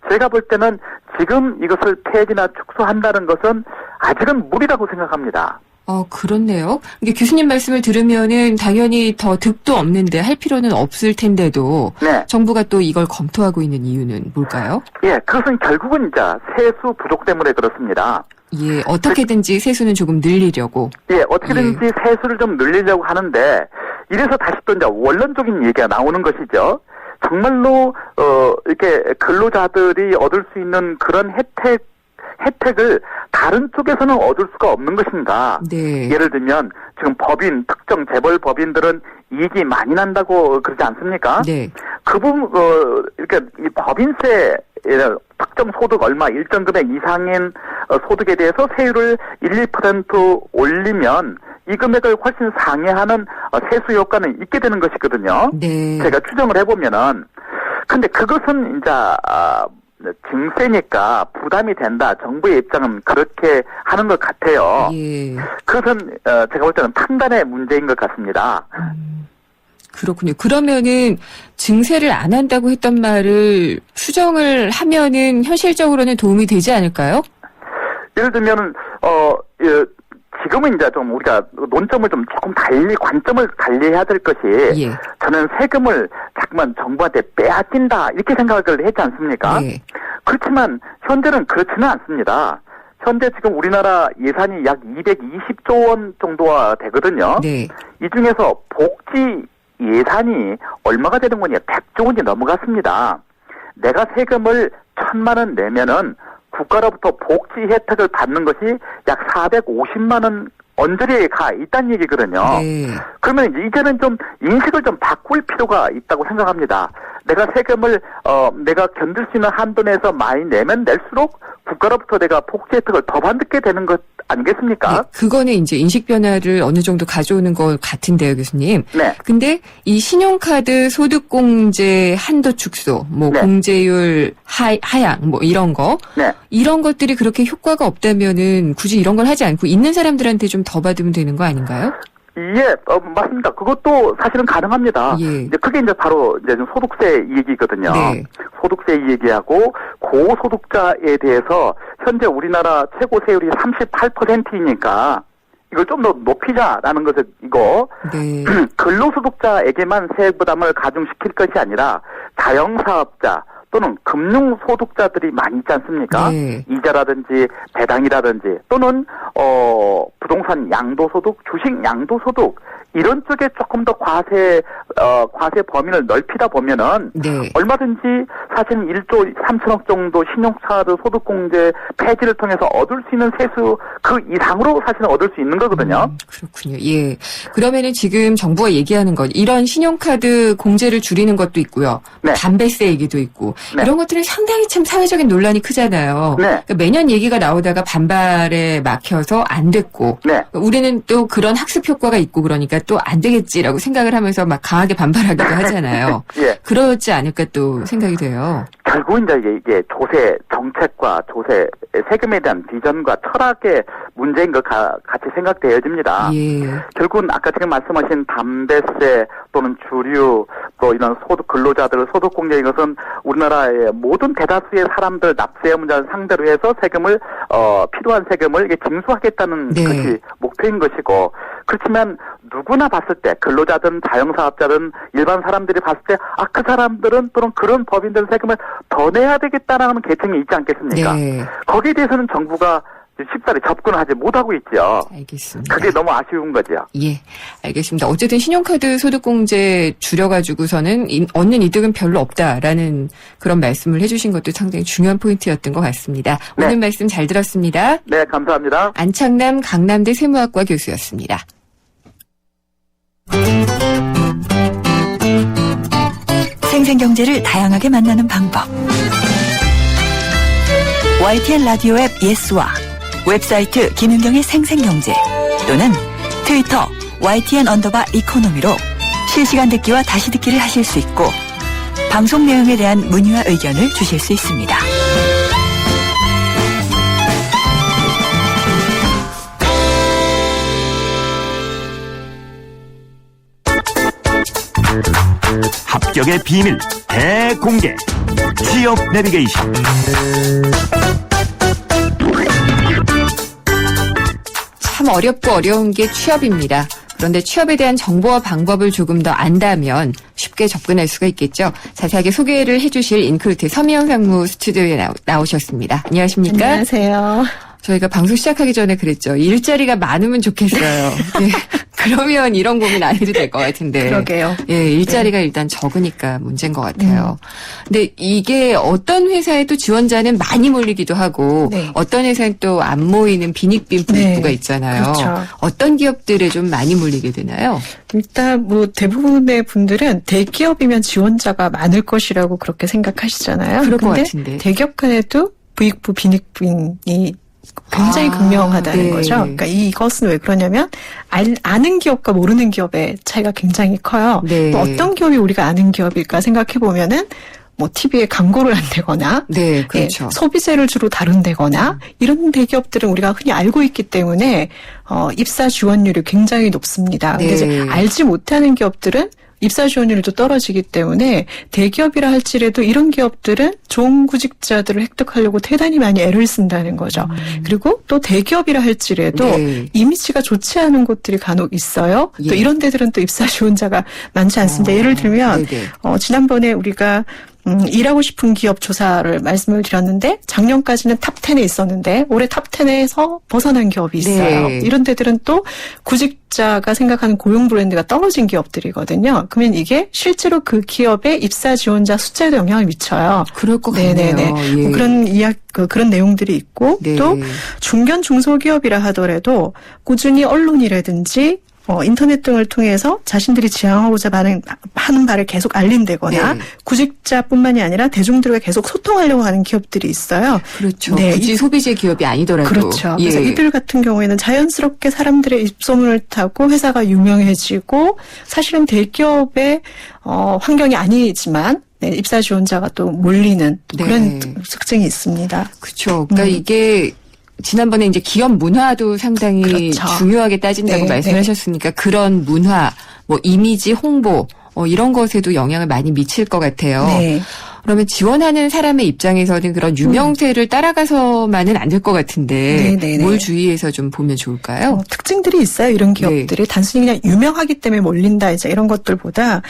제가 볼 때는 지금 이것을 폐지나 축소한다는 것은 아직은 무리라고 생각합니다. 그렇네요. 이게 교수님 말씀을 들으면은 당연히 더 득도 없는데 할 필요는 없을 텐데도 네. 정부가 또 이걸 검토하고 있는 이유는 뭘까요? 예, 그것은 결국은 이제 세수 부족 때문에 그렇습니다. 예, 어떻게든지 세수는 조금 늘리려고. 예, 어떻게든지 세수를 좀 늘리려고 하는데 이래서 다시 또 이제 원론적인 얘기가 나오는 것이죠. 정말로 이렇게 근로자들이 얻을 수 있는 그런 혜택을 다른 쪽에서는 얻을 수가 없는 것인가? 네. 예를 들면 지금 특정 재벌 법인들은 이익이 많이 난다고 그러지 않습니까? 네. 그 부분 이렇게 이 법인세 특정 소득 얼마 일정 금액 이상인 소득에 대해서 세율을 1~2% 올리면 이 금액을 훨씬 상회하는 세수 효과는 있게 되는 것이거든요. 네. 제가 추정을 해보면은 근데 그것은 이제 증세니까 부담이 된다. 정부의 입장은 그렇게 하는 것 같아요. 예. 그것은 제가 볼 때는 판단의 문제인 것 같습니다. 그렇군요. 그러면은 증세를 안 한다고 했던 말을 수정을 하면은 현실적으로는 도움이 되지 않을까요? 예를 들면은 지금은 이제 좀 우리가 논점을 좀 조금 관점을 달리해야 될 것이 저는 세금을 자꾸만 정부한테 빼앗긴다 이렇게 생각을 했지 않습니까? 그렇지만 현재는 그렇지는 않습니다. 현재 지금 우리나라 예산이 약 220조 원 정도가 되거든요. 이 중에서 복지 예산이 얼마가 되는 거냐? 100조 원이 넘어갔습니다. 내가 세금을 1,000만 원 내면은 국가로부터 복지 혜택을 받는 것이 약 450만 원 언저리에 가 있다는 얘기거든요. 그러면 이제는 좀 인식을 좀 바꿀 필요가 있다고 생각합니다. 내가 세금을 내가 견딜 수 있는 한도 내에서 많이 내면 낼수록 국가로부터 내가 복지 혜택을 더 받게 되는 것 아니겠습니까? 네, 그거는 이제 인식 변화를 어느 정도 가져오는 것 같은데요, 교수님. 네. 근데 이 신용카드 소득공제 한도 축소, 공제율 하향, 이런 거. 이런 것들이 그렇게 효과가 없다면은 굳이 이런 걸 하지 않고 있는 사람들한테 좀 더 받으면 되는 거 아닌가요? 예, 맞습니다. 그것도 사실은 가능합니다. 이제 그게 이제 바로 이제 소득세 얘기거든요. 소득세 얘기하고 고소득자에 대해서 현재 우리나라 최고 세율이 38%이니까 이걸 좀 더 높이자라는 것을 근로소득자에게만 세액 부담을 가중시킬 것이 아니라 자영사업자 또는 금융소득자들이 많이 있지 않습니까? 이자라든지 배당이라든지 또는 부동산 양도소득, 주식 양도소득 이런 쪽에 조금 더 과세 범위를 넓히다 보면은 얼마든지 사실은 1조 3천억 정도 신용카드 소득공제 폐지를 통해서 얻을 수 있는 세수 그 이상으로 사실은 얻을 수 있는 거거든요. 그렇군요. 예. 그러면은 지금 정부가 얘기하는 건 이런 신용카드 공제를 줄이는 것도 있고요. 담배세 얘기도 있고 이런 것들은 상당히 참 사회적인 논란이 크잖아요. 그러니까 매년 얘기가 나오다가 반발에 막혀서 안 됐고 우리는 또 그런 학습 효과가 있고 그러니까 또 안 되겠지라고 생각을 하면서 막 강하게 반발하기도 하잖아요. 그렇지 않을까 또 생각이 돼요. 결국은 이제 이게 조세 정책과 조세 세금에 대한 비전과 철학의 문제인 것 같이 생각되어집니다. 결국은 아까 지금 말씀하신 담배세 또는 주류 또 이런 근로자들 소득공제 이것은 우리나라의 모든 대다수의 사람들 납세의무자를 상대로 해서 세금을 필요한 세금을 이게 징수하겠다는 것이 목표인 것이고 그렇지만 누구나 봤을 때 근로자든 자영사업자든 일반 사람들이 봤을 때 그 사람들은 또는 그런 법인들 세금을 더 내야 되겠다라는 계층이 있지 않겠습니까? 거기에 대해서는 정부가 쉽사리 접근을 하지 못하고 있죠. 알겠습니다. 그게 너무 아쉬운 거죠. 예, 알겠습니다. 어쨌든 신용카드 소득공제 줄여가지고서는 얻는 이득은 별로 없다라는 그런 말씀을 해주신 것도 상당히 중요한 포인트였던 것 같습니다. 오늘 말씀 잘 들었습니다. 네, 감사합니다. 안창남 강남대 세무학과 교수였습니다. 생생경제를 다양하게 만나는 방법. YTN 라디오 앱 예스와 웹사이트 김윤경의 생생경제 또는 트위터 YTN_이코노미로 실시간 듣기와 다시 듣기를 하실 수 있고 방송 내용에 대한 문의와 의견을 주실 수 있습니다. 합격의 비밀 대공개 취업 내비게이션. 참 어렵고 어려운 게 취업입니다. 그런데 취업에 대한 정보와 방법을 조금 더 안다면 쉽게 접근할 수가 있겠죠. 자세하게 소개를 해주실 인크루트 서미영 상무 스튜디오에 나오셨습니다. 안녕하십니까? 안녕하세요. 저희가 방송 시작하기 전에 그랬죠. 일자리가 많으면 좋겠어요. 네. 그러면 이런 고민 안 해도 될 것 같은데. 그러게요. 예, 일자리가 일단 적으니까 문제인 것 같아요. 근데 이게 어떤 회사에 또 지원자는 많이 몰리기도 하고 어떤 회사는 또 안 모이는 빈익빈 부가 있잖아요. 그렇죠. 어떤 기업들에 좀 많이 몰리게 되나요? 일단 뭐 대부분의 분들은 대기업이면 지원자가 많을 것이라고 그렇게 생각하시잖아요. 그럴 것 근데 같은데. 대기업 간에도 부익부, 빈익빈이 굉장히 극명하다는 거죠. 그러니까 이것은 왜 그러냐면 아는 기업과 모르는 기업의 차이가 굉장히 커요. 또 어떤 기업이 우리가 아는 기업일까 생각해 보면은 뭐 TV에 광고를 한다거나, 그렇죠. 소비재를 주로 다룬다거나 이런 대기업들은 우리가 흔히 알고 있기 때문에 입사 지원율이 굉장히 높습니다. 근데 이제 알지 못하는 기업들은 입사 지원율도 떨어지기 때문에 대기업이라 할지라도 이런 기업들은 좋은 구직자들을 획득하려고 대단히 많이 애를 쓴다는 거죠. 그리고 또 대기업이라 할지라도 이미지가 좋지 않은 곳들이 간혹 있어요. 또 이런 데들은 또 입사 지원자가 많지 않습니다. 예를 들면 지난번에 우리가 일하고 싶은 기업 조사를 말씀을 드렸는데 작년까지는 탑 10에 있었는데 올해 탑 10에서 벗어난 기업이 있어요. 이런 데들은 또 구직자가 생각하는 고용 브랜드가 떨어진 기업들이거든요. 그러면 이게 실제로 그 기업의 입사 지원자 숫자에도 영향을 미쳐요. 그럴 것 같네요. 뭐 그런 그런 내용들이 있고 또 중견 중소기업이라 하더라도 꾸준히 언론이라든지 인터넷 등을 통해서 자신들이 지향하고자 하는 바를 계속 알린다거나 구직자뿐만이 아니라 대중들과 계속 소통하려고 하는 기업들이 있어요. 그렇죠. 굳이 소비재 기업이 아니더라도. 그렇죠. 그래서 이들 같은 경우에는 자연스럽게 사람들의 입소문을 타고 회사가 유명해지고 사실은 대기업의 환경이 아니지만 입사 지원자가 또 몰리는 또 그런 특징이 있습니다. 그렇죠. 그러니까 이게 지난번에 이제 기업 문화도 상당히 중요하게 따진다고 말씀하셨으니까 그런 문화, 뭐 이미지, 홍보 이런 것에도 영향을 많이 미칠 것 같아요. 그러면 지원하는 사람의 입장에서는 그런 유명세를 따라가서만은 안 될 것 같은데 뭘 주의해서 좀 보면 좋을까요? 특징들이 있어요. 이런 기업들이 단순히 그냥 유명하기 때문에 몰린다 이제 이런 것들보다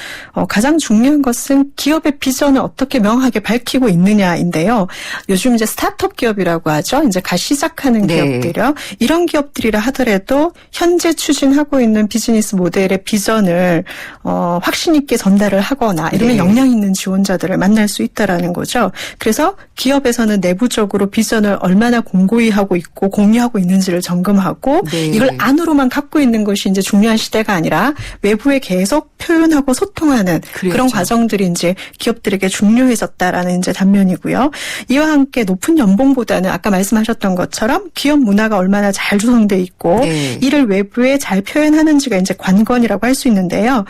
가장 중요한 것은 기업의 비전을 어떻게 명확하게 밝히고 있느냐인데요. 요즘 이제 스타트업 기업이라고 하죠. 이제 시작하는 기업들이요. 이런 기업들이라 하더라도 현재 추진하고 있는 비즈니스 모델의 비전을 확신 있게 전달을 하거나 이러면 역량 있는 지원자들을 만날 수 있다라는 거죠. 그래서 기업에서는 내부적으로 비전을 얼마나 공고히 하고 있고 공유하고 있는지를 점검하고 이걸 안으로만 갖고 있는 것이 이제 중요한 시대가 아니라 외부에 계속 표현하고 소통하는 그런 과정들이 이제 기업들에게 중요해졌다라는 이제 단면이고요. 이와 함께 높은 연봉보다는 아까 말씀하셨던 것처럼 기업 문화가 얼마나 잘 조성돼 있고 이를 외부에 잘 표현하는지가 이제 관건이라고 할 수 있는데요.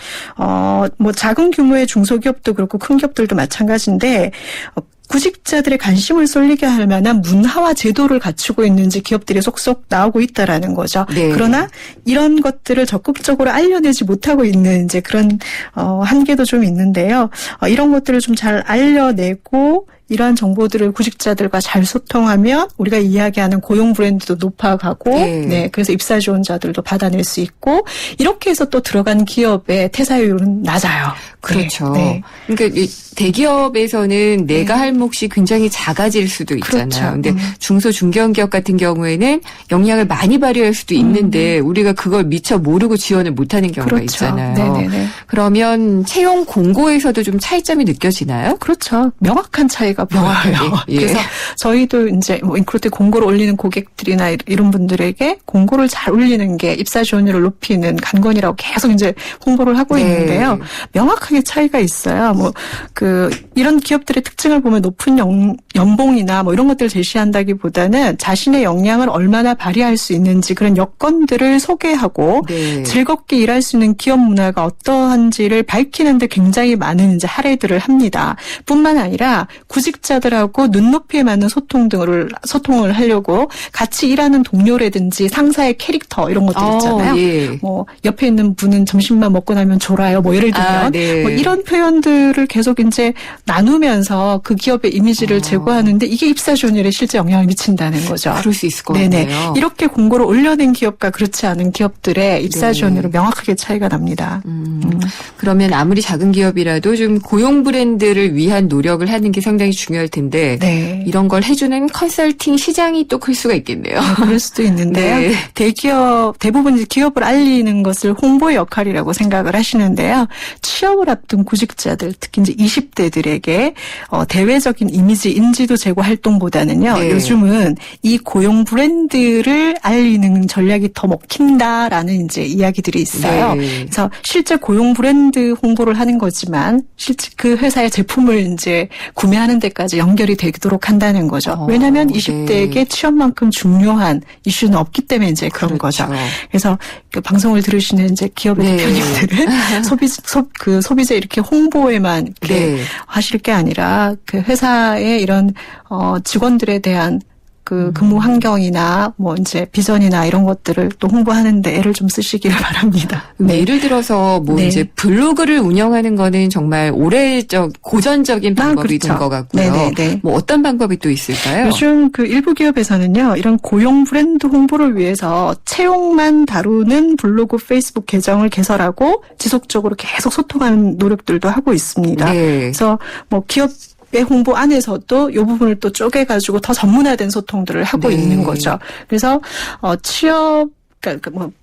뭐 작은 규모의 중소기업도 그렇고 큰 기업들도 마찬가지인데 구직자들의 관심을 쏠리게 할 만한 문화와 제도를 갖추고 있는지 기업들이 속속 나오고 있다라는 거죠. 그러나 이런 것들을 적극적으로 알려내지 못하고 있는 이제 그런 한계도 좀 있는데요. 이런 것들을 좀 잘 알려내고 이러한 정보들을 구직자들과 잘 소통하면 우리가 이야기하는 고용 브랜드도 높아가고 그래서 입사 지원자들도 받아낼 수 있고 이렇게 해서 또 들어간 기업의 퇴사율은 낮아요. 그렇죠. 그러니까 대기업에서는 내가 할 몫이 굉장히 작아질 수도 있잖아요. 근데 중소 중견 기업 같은 경우에는 역량을 많이 발휘할 수도 있는데 우리가 그걸 미처 모르고 지원을 못하는 경우가 있잖아요. 그러면 채용 공고에서도 좀 차이점이 느껴지나요? 그렇죠. 명확한 차이가 차이가 보여요. 예. 그래서 저희도 이제 뭐 인크루트 공고를 올리는 고객들이나 이런 분들에게 공고를 잘 올리는 게 입사 지원율을 높이는 관건이라고 계속 이제 홍보를 하고 있는데요. 명확하게 차이가 있어요. 뭐 이런 기업들의 특징을 보면 높은 연봉이나 뭐 이런 것들을 제시한다기보다는 자신의 역량을 얼마나 발휘할 수 있는지 그런 여건들을 소개하고 즐겁게 일할 수 있는 기업 문화가 어떠한지를 밝히는데 굉장히 많은 이제 할애들을 합니다. 뿐만 아니라 구직자들하고 눈높이에 맞는 소통을 하려고 같이 일하는 동료라든지 상사의 캐릭터 이런 것들 있잖아요. 뭐 옆에 있는 분은 점심만 먹고 나면 졸아요. 뭐 예를 들면 뭐 이런 표현들을 계속 이제 나누면서 그 기업의 이미지를 제고하는데 이게 입사 지원율에 실제 영향을 미친다는 거죠. 그럴 수 있을 것 같네요. 이렇게 공고를 올려낸 기업과 그렇지 않은 기업들의 입사 지원율은 명확하게 차이가 납니다. 그러면 아무리 작은 기업이라도 좀 고용 브랜드를 위한 노력을 하는 게 상당히 중요할 텐데 이런 걸 해주는 컨설팅 시장이 또 클 수가 있겠네요. 그럴 수도 있는데요. 대기업 대부분 이제 기업을 알리는 것을 홍보의 역할이라고 생각을 하시는데요. 취업을 앞둔 구직자들 특히 이제 20대들에게 대외적인 이미지 인지도 제고 활동보다는요. 요즘은 이 고용 브랜드를 알리는 전략이 더 먹힌다라는 이제 이야기들이 있어요. 그래서 실제 고용 브랜드 홍보를 하는 거지만 실제 그 회사의 제품을 이제 구매하는 데까지 연결이 되도록 한다는 거죠. 왜냐하면 20대에게 취업만큼 중요한 이슈는 없기 때문에 이제 그런 거죠. 그래서 그 방송을 들으시는 이제 기업의 대표님들은 소비자 이렇게 홍보에만 이렇게 하실 게 아니라 그 회사의 이런 직원들에 대한 그 근무 환경이나 뭐 이제 비전이나 이런 것들을 또 홍보하는데 애를 좀 쓰시기를 바랍니다. 예를 들어서 뭐 이제 블로그를 운영하는 거는 정말 고전적인 방법이 된 것 같고요. 뭐 어떤 방법이 또 있을까요? 요즘 그 일부 기업에서는요, 이런 고용 브랜드 홍보를 위해서 채용만 다루는 블로그, 페이스북 계정을 개설하고 지속적으로 계속 소통하는 노력들도 하고 있습니다. 그래서 뭐 기업 홍보 안에서도 이 부분을 또 쪼개가지고 더 전문화된 소통들을 하고 있는 거죠. 그래서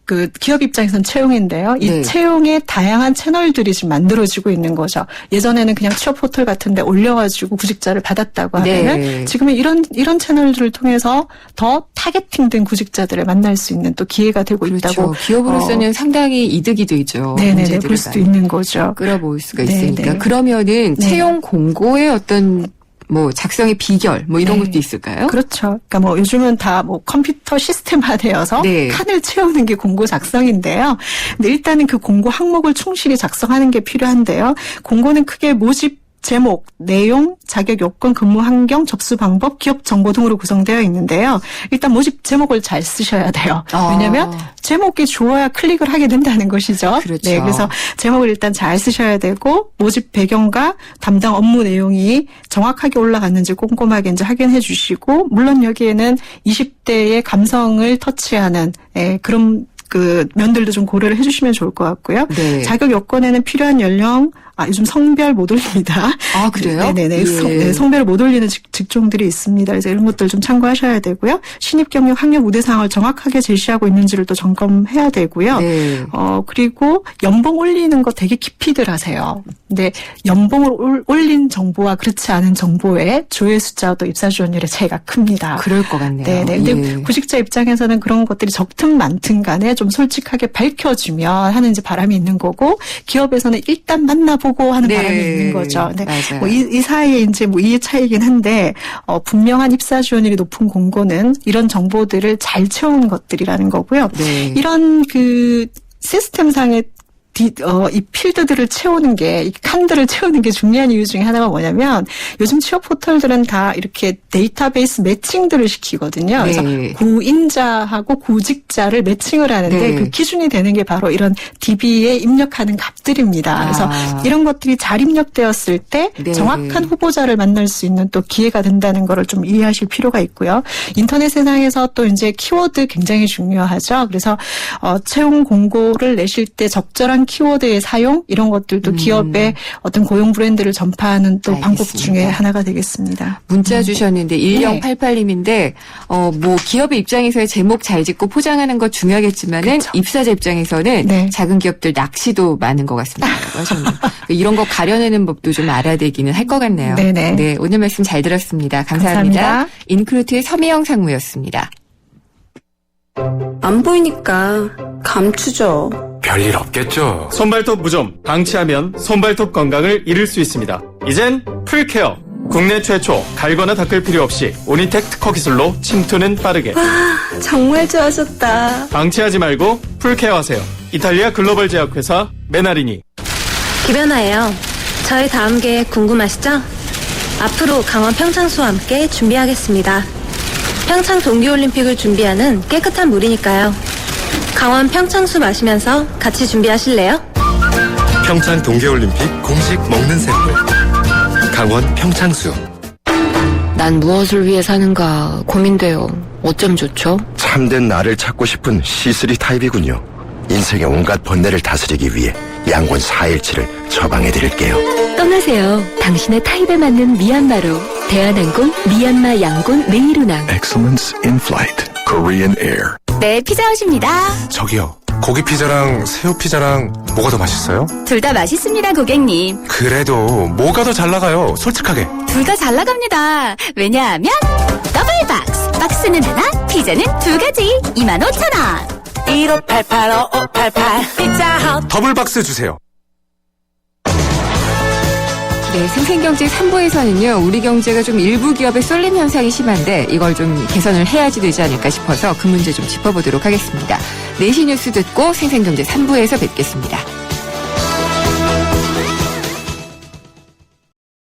그 기업 입장에서는 채용인데요. 이 채용의 다양한 채널들이 지금 만들어지고 있는 거죠. 예전에는 그냥 취업 포털 같은 데 올려가지고 구직자를 받았다고 하면은 지금은 이런 채널들을 통해서 더 타겟팅된 구직자들을 만날 수 있는 또 기회가 되고 있다고. 기업으로서는 상당히 이득이 되죠. 네네네. 볼 수도 있는 거죠. 끌어모을 수가 있으니까. 그러면은 채용 공고의 어떤 뭐 작성의 비결 뭐 이런 것도 있을까요? 그렇죠. 그러니까 뭐 요즘은 다 뭐 컴퓨터 시스템화되어서 칸을 채우는 게 공고 작성인데요. 근데 일단은 그 공고 항목을 충실히 작성하는 게 필요한데요. 공고는 크게 모집 제목, 내용, 자격 요건, 근무 환경, 접수 방법, 기업 정보 등으로 구성되어 있는데요. 일단 모집 제목을 잘 쓰셔야 돼요. 왜냐하면 제목이 좋아야 클릭을 하게 된다는 것이죠. 네, 그래서 제목을 일단 잘 쓰셔야 되고 모집 배경과 담당 업무 내용이 정확하게 올라갔는지 꼼꼼하게 이제 확인해 주시고 물론 여기에는 20대의 감성을 터치하는 그런 그 면들도 좀 고려를 해주시면 좋을 것 같고요. 자격 요건에는 필요한 연령, 요즘 성별 못 올립니다. 그래요? 네네네. 성별을 못 올리는 직종들이 있습니다. 그래서 이런 것들 좀 참고하셔야 되고요. 신입 경력 학력 우대사항을 정확하게 제시하고 있는지를 또 점검해야 되고요. 그리고 연봉 올리는 거 되게 깊이들 하세요. 근데 연봉을 올린 정보와 그렇지 않은 정보의 조회 숫자와 또 입사 지원율의 차이가 큽니다. 그럴 것 같네요. 네네. 근데 구직자 입장에서는 그런 것들이 적든 많든 간에 좀 솔직하게 밝혀주면 하는 이제 바람이 있는 거고 기업에서는 일단 만나보고 하는 바람이 있는 거죠. 근데 뭐 이 사이에 이제 뭐 이 차이긴 한데 분명한 입사 지원율이 높은 공고는 이런 정보들을 잘 채운 것들이라는 거고요. 이런 그 시스템상의 이 필드들을 채우는 게, 이 칸들을 채우는 게 중요한 이유 중에 하나가 뭐냐면, 요즘 취업 포털들은 다 이렇게 데이터베이스 매칭들을 시키거든요. 그래서 구인자하고 구직자를 매칭을 하는데, 그 기준이 되는 게 바로 이런 DB에 입력하는 값들입니다. 그래서 이런 것들이 잘 입력되었을 때, 정확한 후보자를 만날 수 있는 또 기회가 된다는 거를 좀 이해하실 필요가 있고요. 인터넷 세상에서 또 이제 키워드 굉장히 중요하죠. 그래서, 채용 공고를 내실 때 적절한 다양한 키워드의 사용 이런 것들도 기업의 어떤 고용 브랜드를 전파하는 또 방법 중에 하나가 되겠습니다. 문자 주셨는데 1088님인데 뭐 기업의 입장에서의 제목 잘 짓고 포장하는 것 중요하겠지만은 입사자 입장에서는 작은 기업들 낚시도 많은 것 같습니다. 이런 거 가려내는 법도 좀 알아야 되기는 할 것 같네요. 네네. 네, 오늘 말씀 잘 들었습니다. 감사합니다. 인크루트의 서미영 상무였습니다. 안 보이니까 감추죠. 별일 없겠죠. 손발톱 무좀, 방치하면 손발톱 건강을 잃을 수 있습니다. 이젠 풀케어. 국내 최초 갈거나 닦을 필요 없이 오니텍 특허 기술로 침투는 빠르게. 와, 정말 좋아졌다. 방치하지 말고 풀케어 하세요. 이탈리아 글로벌 제약회사 메나리니. 김연아예요. 저의 다음 계획 궁금하시죠? 앞으로 강원 평창수와 함께 준비하겠습니다. 평창 동계올림픽을 준비하는 깨끗한 물이니까요. 강원 평창수 마시면서 같이 준비하실래요? 평창 동계올림픽 공식 먹는 샘물. 강원 평창수. 난 무엇을 위해 사는가 고민돼요. 어쩜 좋죠? 참된 나를 찾고 싶은 C3 타입이군요. 인생의 온갖 번뇌를 다스리기 위해 양곤 4일치를 처방해드릴게요. 떠나세요. 당신의 타입에 맞는 미얀마로. 대한항공 미얀마 양곤 네이루낭. Excellence in flight. Korean Air. 네, 피자헛입니다. 저기요. 고기 피자랑 새우 피자랑 뭐가 더 맛있어요? 둘 다 맛있습니다, 고객님. 그래도 뭐가 더 잘 나가요? 솔직하게. 둘 다 잘 나갑니다. 왜냐하면 더블 박스. 박스는 하나, 피자는 두 가지. 25,000원. 1588-5588 피자헛. 더블 박스 주세요. 네, 생생경제 3부에서는요, 우리 경제가 좀 일부 기업의 쏠림 현상이 심한데 이걸 좀 개선을 해야지 되지 않을까 싶어서 그 문제 좀 짚어보도록 하겠습니다. 4시 뉴스 듣고 생생경제 3부에서 뵙겠습니다.